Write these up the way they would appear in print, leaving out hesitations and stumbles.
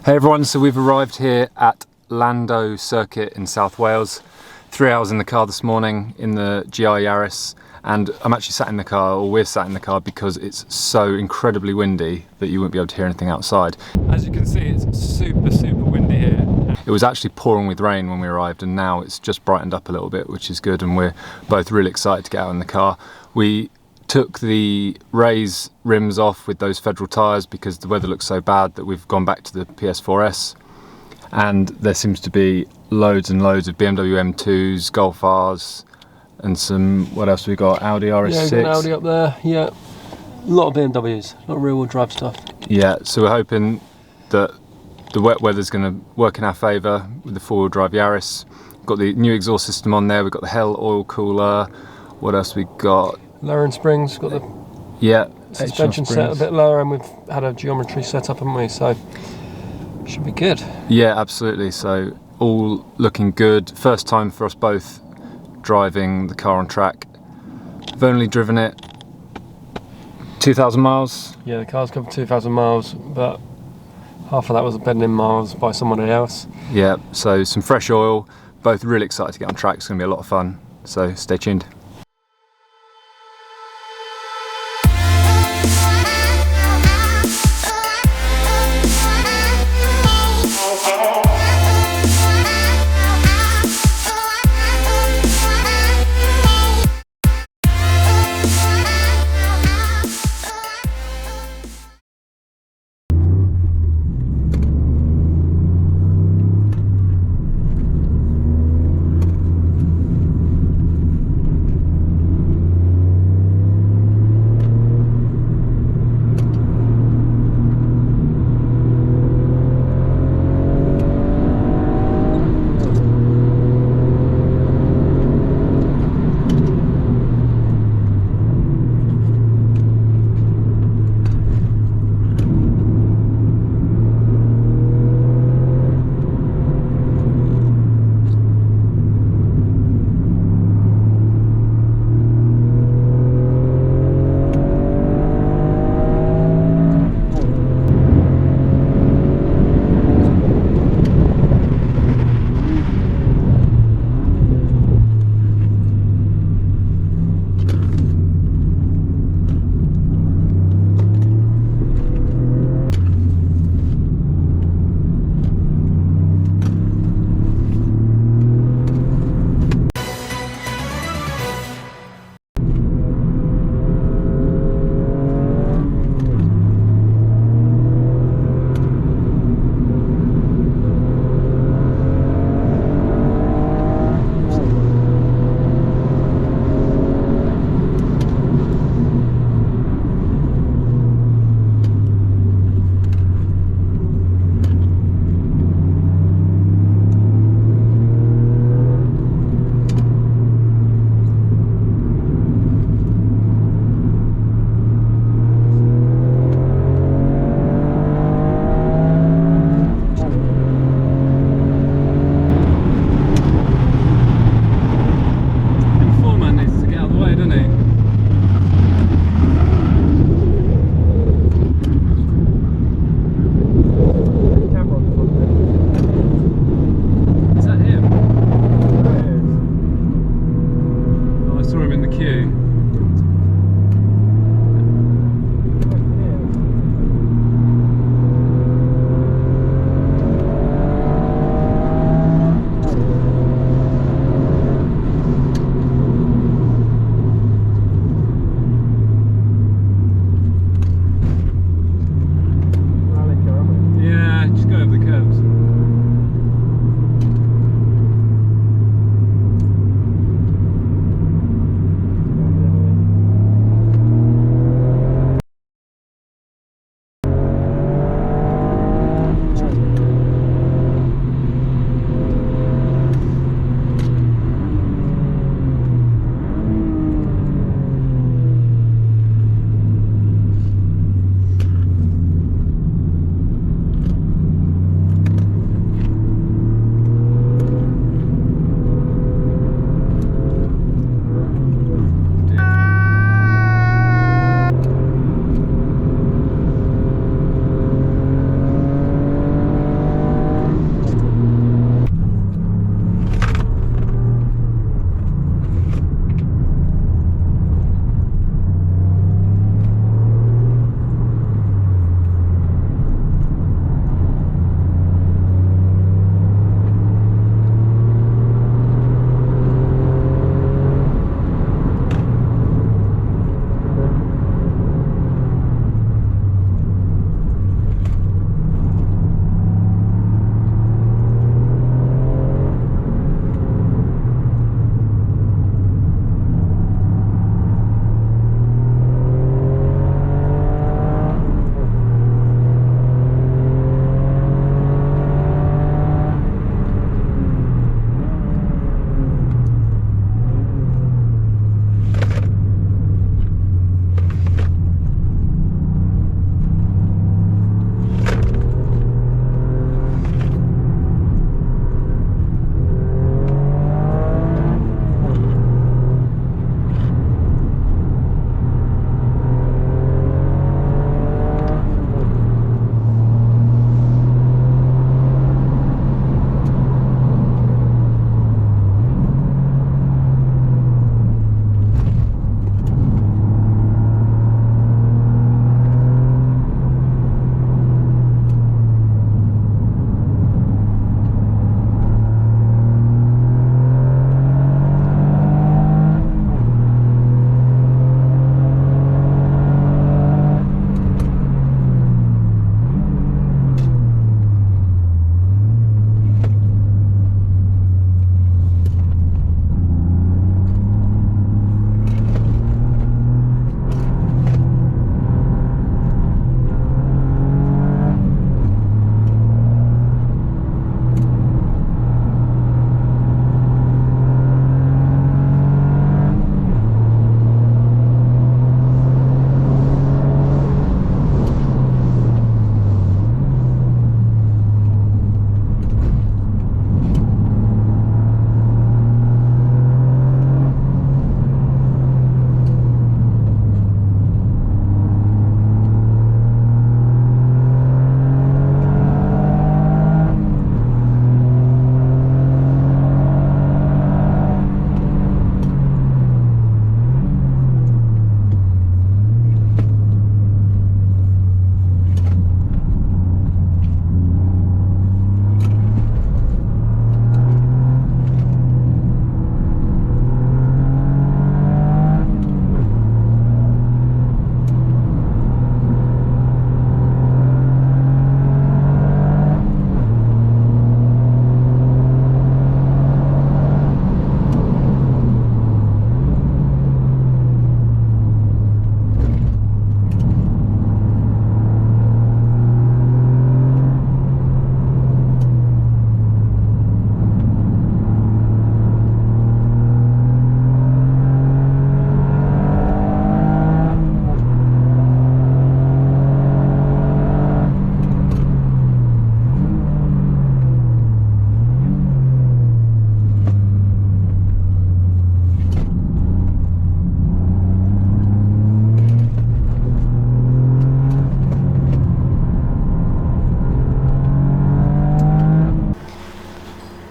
Hey everyone, so we've arrived here at Lando circuit in South Wales. 3 hours in the car this morning in the GR Yaris, and I'm actually sat in the car, or we're sat in the car, because it's so incredibly windy that you won't be able to hear anything outside. As you can see, it's super windy here. It was actually pouring with rain when we arrived, and now it's just brightened up a little bit, which is good, and we're both really excited to get out in the car. We took the Rays rims off with those Federal tyres because the weather looks so bad that we've gone back to the PS4S, and there seems to be loads and loads of BMW M2s, Golf Rs, and some, what else we got, Audi RS6. Yeah, we've got an Audi up there, yeah. A lot of BMWs, a lot of rear wheel drive stuff. Yeah, so we're hoping that the wet weather's going to work in our favour with the 4-wheel drive Yaris. Got the new exhaust system on there, we've got the Hell oil cooler. What else we got? Lower end springs, got the suspension set a bit lower, and we've had a geometry set up, haven't we? So should be good. Yeah, absolutely. So all looking good. First time for us both driving the car on track. I've only driven it 2,000 miles. Yeah, the car's covered 2,000 miles, but half of that was bedding in miles by somebody else. Yeah, so some fresh oil. Both really excited to get on track. It's going to be a lot of fun. So stay tuned.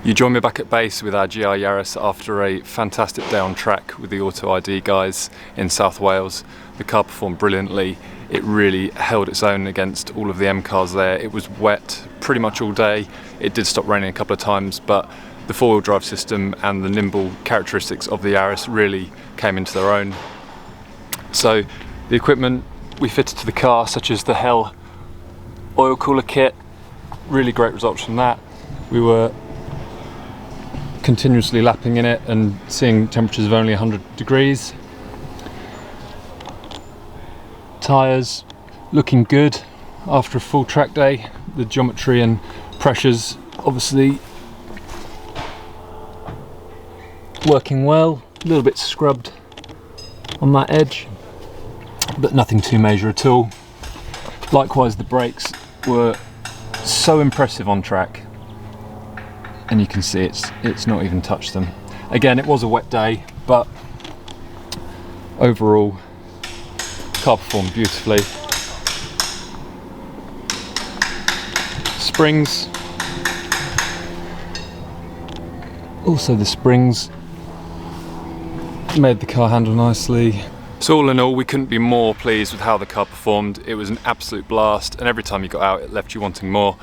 You join me back at base with our GR Yaris after a fantastic day on track with the AUTOID guys in South Wales. The car performed brilliantly. It really held its own against all of the M cars there. It was wet pretty much all day. It did stop raining a couple of times, but the four-wheel drive system and the nimble characteristics of the Yaris really came into their own. So the equipment we fitted to the car, such as the Hell oil cooler kit, really great results from that. We were continuously lapping in it and seeing temperatures of only 100 degrees. Tyres looking good after a full track day. The geometry and pressures obviously working well, a little bit scrubbed on that edge, but nothing too major at all. Likewise, the brakes were so impressive on track, and you can see it's not even touched them. Again, it was a wet day, but overall car performed beautifully. Springs, also the springs made the car handle nicely. So all in all, we couldn't be more pleased with how the car performed. It was an absolute blast, and every time you got out it left you wanting more.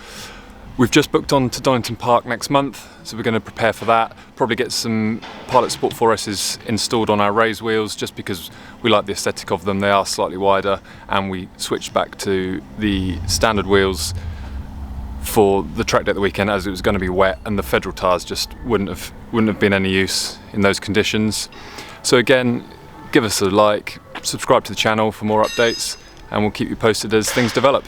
We've just booked on to Donington Park next month, so we're going to prepare for that. Probably get some Pilot Sport 4S's installed on our race wheels, just because we like the aesthetic of them. They are slightly wider, and we switched back to the standard wheels for the track day at the weekend, as it was going to be wet, and the Federal tyres just wouldn't have been any use in those conditions. So again, give us a like, subscribe to the channel for more updates, and we'll keep you posted as things develop.